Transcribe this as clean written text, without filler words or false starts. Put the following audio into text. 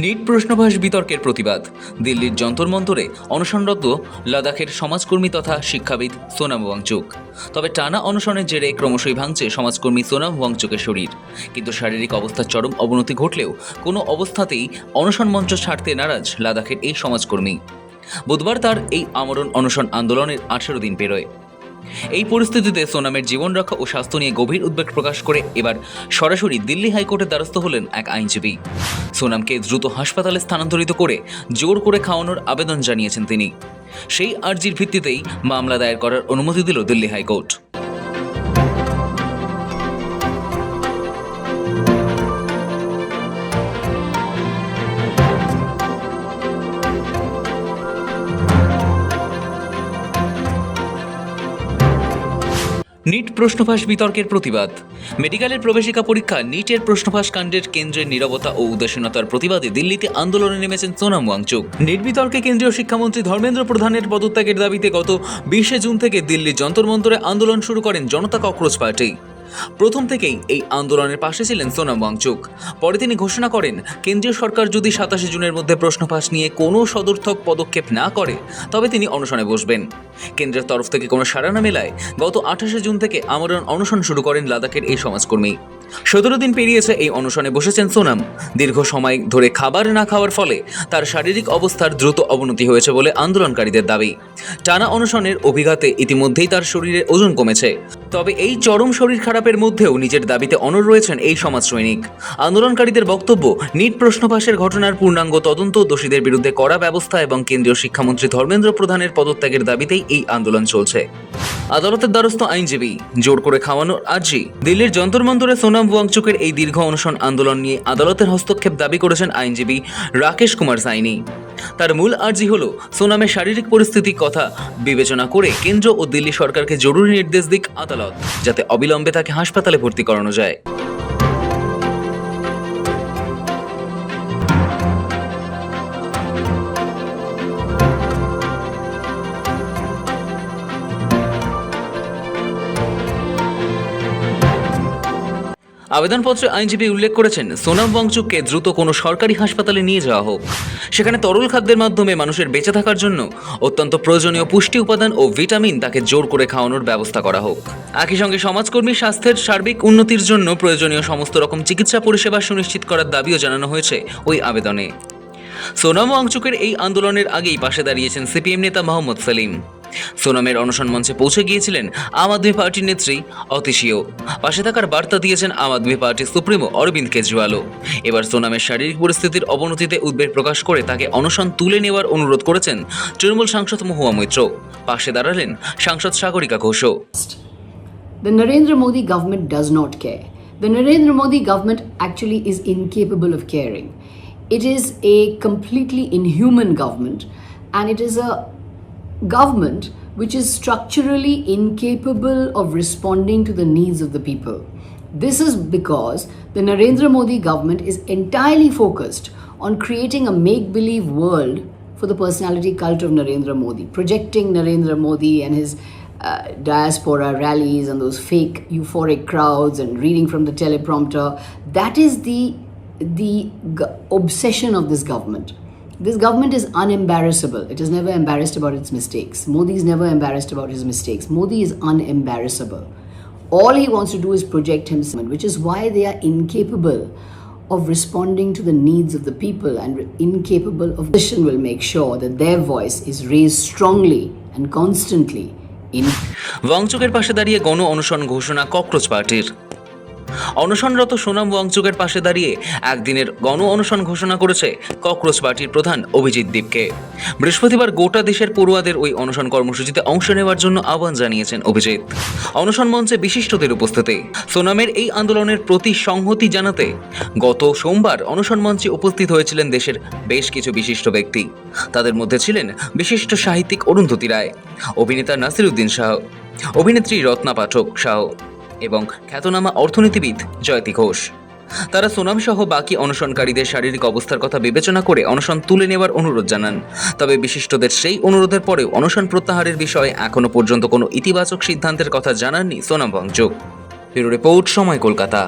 NEET প্রশ্নভাস বিতর্কের প্রতিবাদ। দিল্লির যন্তর মন্তরে অনশনরত লাদাখের সমাজকর্মী তথা শিক্ষাবিদ সোনাম ওয়াংচুক। তবে টানা অনশনের জেরে ক্রমশই ভাঙছে সমাজকর্মী সোনাম ওয়াংচুকের শরীর। কিন্তু শারীরিক অবস্থার চরম অবনতি ঘটলেও কোনো অবস্থাতেই অনশন মঞ্চ ছাড়তে নারাজ লাদাখের এই সমাজকর্মী। বুধবার তার এই আমরণ অনশন আন্দোলনের 18 দিন পেরোয়। এই পরিস্থিতিতে সোনামের জীবন রক্ষা ও স্বাস্থ্য নিয়ে গভীর উদ্বেগ প্রকাশ করে এবার সরাসরি দিল্লি হাইকোর্টের দ্বারস্থ হলেন এক আইনজীবী। সোনামকে দ্রুত হাসপাতালে স্থানান্তরিত করে জোর করে খাওয়ানোর আবেদন জানিয়েছেন তিনি। সেই আর্জির ভিত্তিতেই মামলা দায়ের করার অনুমতি দিল দিল্লি হাইকোর্ট। নিট প্রশ্নভাস বিতর্কের প্রতিবাদ। মেডিকেলের প্রবেশিকা পরীক্ষা নিটের প্রশ্নভাস কাণ্ডের কেন্দ্রের নীরবতা ও উদাসীনতার প্রতিবাদে দিল্লিতে আন্দোলনে নেমেছেন সোনাম ওয়াংচুক। নিট বিতর্কে কেন্দ্রীয় শিক্ষামন্ত্রী ধর্মেন্দ্র প্রধানের পদত্যাগের দাবিতে গত 20 জুন থেকে দিল্লির যন্তর মন্তরে আন্দোলন শুরু করেন জনতা ককরোচ পার্টি। প্রথম থেকেই এই আন্দোলনের পাশে ছিলেন সোনাম ওয়াংচুক। পরে তিনি ঘোষণা করেন, কেন্দ্রীয় সরকার যদি 27 জুনের মধ্যে প্রশ্নভাস নিয়ে কোনো সদর্থক পদক্ষেপ না করে তবে তিনি অনশনে বসবেন। কেন্দ্রের তরফ থেকে কোনো সাড়া না মেলায় গত 28 জুন থেকে আমরণ অনশন শুরু করেন লাদাখের এই সমাজকর্মী। 17 দিন পেরিয়েছে এই অনশনে বসেছেন সোনাম। দীর্ঘ সময় ধরে খাবার না খাওয়ার ফলে তার শারীরিক অবস্থার দ্রুত অবনতি হয়েছে বলে আন্দোলনকারীদের দাবি। টানা অনশনের অভিঘাতে ইতিমধ্যেই তার শরীরে ওজন কমেছে। তবে এই চরম শরীর খারাপের মধ্যেও নিজের দাবিতে অনড় রয়েছেন এই সমাজ সৈনিক। আন্দোলনকারীদের বক্তব্য, নিট প্রশ্নভাসের ঘটনার পূর্ণাঙ্গ তদন্ত, দোষীদের বিরুদ্ধে কড়া ব্যবস্থা এবং কেন্দ্রীয় শিক্ষামন্ত্রী ধর্মেন্দ্র প্রধানের পদত্যাগের দাবিতেই এই আন্দোলন চলছে। আদালতের দ্বারস্থ আইনজীবী, জোর করে খাওয়ানোর আর্জি। দিল্লির যন্তর মন্তরে সোনাম ওয়াংচুকের এই দীর্ঘ অনশন আন্দোলন নিয়ে আদালতের হস্তক্ষেপ দাবি করেছেন আইনজীবী রাকেশ কুমার সাইনি। তার মূল আর্জি হল, সোনামের শারীরিক পরিস্থিতির কথা বিবেচনা করে কেন্দ্র ও দিল্লি সরকারকে জরুরি নির্দেশ দিক আদালত, যাতে অবিলম্বে তাকে হাসপাতালে ভর্তি করানো যায়। আবেদনপত্রে আইনজীবী উল্লেখ করেছেন, সোনাম ওয়াংচুককে দ্রুত কোনো সরকারি হাসপাতালে নিয়ে যাওয়া হোক। সেখানে তরল খাদ্যের মাধ্যমে মানুষের বেঁচে থাকার জন্য অত্যন্ত প্রয়োজনীয় পুষ্টি উপাদান ও ভিটামিন তাকে জোর করে খাওয়ানোর ব্যবস্থা করা হোক। একই সঙ্গে সমাজকর্মীর স্বাস্থ্যের সার্বিক উন্নতির জন্য প্রয়োজনীয় সমস্ত রকম চিকিৎসা পরিষেবা সুনিশ্চিত করার দাবিও জানানো হয়েছে ওই আবেদনে। সোনাম ওয়াংচুকের এই আন্দোলনের আগেই পাশে দাঁড়িয়েছেন সিপিএম নেতা মোহাম্মদ সেলিম। সোনামের অনশন মঞ্চে পৌঁছে গিয়েছিলেন আম আদমি পার্টির নেত্রী অতিশীও। পাশে থাকার বার্তা দিয়েছেন আম আদমি পার্টির সুপ্রিমো অরবিন্দ কেজরিওয়ালও। এবার সোনামের শারীরিক পরিস্থিতির অবনতিতে উদ্বেগ প্রকাশ করে তাকে অনশন তুলে নেওয়ার অনুরোধ করেছেন তৃণমূল সাংসদ মহুয়া মৈত্র। পাশে দাঁড়ালেন সাংসদ Sagarika ঘোষও। The Narendra Modi government does not care. The Narendra Modi government actually is incapable of caring. It is a completely inhuman government, and it is a government which is structurally incapable of responding to the needs of the people. This is because the Narendra Modi government is entirely focused on creating a make-believe world for the personality cult of Narendra Modi, projecting Narendra Modi and his diaspora rallies and those fake euphoric crowds and reading from the teleprompter. That is the obsession of this government. This government is unembarrassable. It is never embarrassed about its mistakes. Modi is never embarrassed about his mistakes. Modi is unembarrassable. All he wants to do is project himself, which is why they are incapable of responding to the needs of the people, and incapable of vision will make sure that their voice is raised strongly and constantly. ওয়াংচুকের পাশে দাঁড়িয়ে গণ অনশন ঘোষণা cockroach পার্টির। অনশনরত সোনাম ওয়াংচুকের পাশে দাঁড়িয়ে একদিনের গণ অনশন ঘোষণা করেছে ককরোচ পার্টির প্রধান অভিজিৎ দীপকে। বৃহস্পতিবার গোটা দেশের পড়ুয়াদের ওই অনশন কর্মসূচিতে অংশ নেওয়ার জন্য আহ্বান জানিয়েছেন অভিজিৎ। অনশন মঞ্চে বিশিষ্টদের উপস্থিতি। সোনামের এই আন্দোলনের প্রতি সংহতি জানাতে গত সোমবার অনশন মঞ্চে উপস্থিত হয়েছিলেন দেশের বেশ কিছু বিশিষ্ট ব্যক্তি। তাদের মধ্যে ছিলেন বিশিষ্ট সাহিত্যিক অরুন্ধতী রায়, অভিনেতা নাসিরুদ্দিন শাহ, অভিনেত্রী রত্না পাঠক শাহ এবং খ্যাতনামা অর্থনীতিবিদ জয়তী ঘোষ। তারা সোনাম সহ বাকি অনশনকারীদের শারীরিক অবস্থার কথা বিবেচনা করে অনশন তুলে নেওয়ার অনুরোধ জানান। তবে বিশিষ্টদের সেই অনুরোধের পরেও অনশন প্রত্যাহারের বিষয়ে এখনো পর্যন্ত কোনো ইতিবাচক সিদ্ধান্তের কথা জানাননি সোনাম ওয়াংচুক। ব্যুরো রিপোর্ট, সময়, কলকাতা।